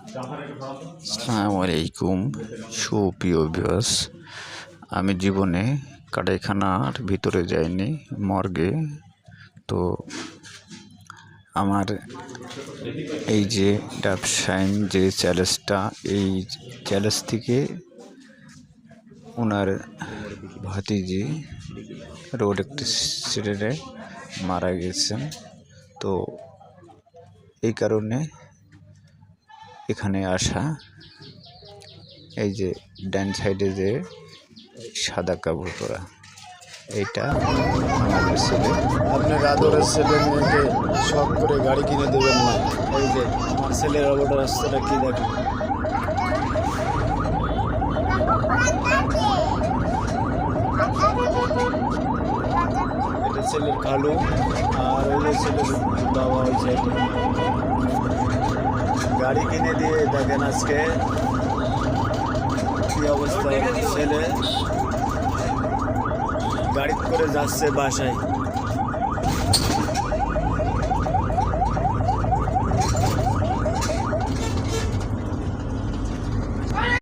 আসসালামু আলাইকুম সুপ্রিয় ভিউয়ার্স। আমি জীবনে কাটাইখানার ভিতরে যাইনি, মর্গে। তো আমার এই যে ব্যবসায়ী যে চ্যালেঞ্জটা, এই চ্যালেঞ্জ থেকে ওনার ভাতিজি রোড অ্যাক্সিডেন্টে মারা গেছেন। তো এই কারণে এখানে আসা। এই যে ডান সাইডে যে সাদা কাপড় পরা, এইটা আমাদের ছেলে। আপনার আদরের ছেলে মেয়েকে শখ করে গাড়ি কিনে দেবেন না। এই যে আমার ছেলের অবস্থাটা কি দেখেন। এটা ছেলের খালু, আর ওই যে ছেলের বাবা ওই সাইডে। গাড়ি কিনে দিয়ে দেখেন আজকে কি অবস্থা। ছেলে গাড়ি করে যাচ্ছে বাসায়।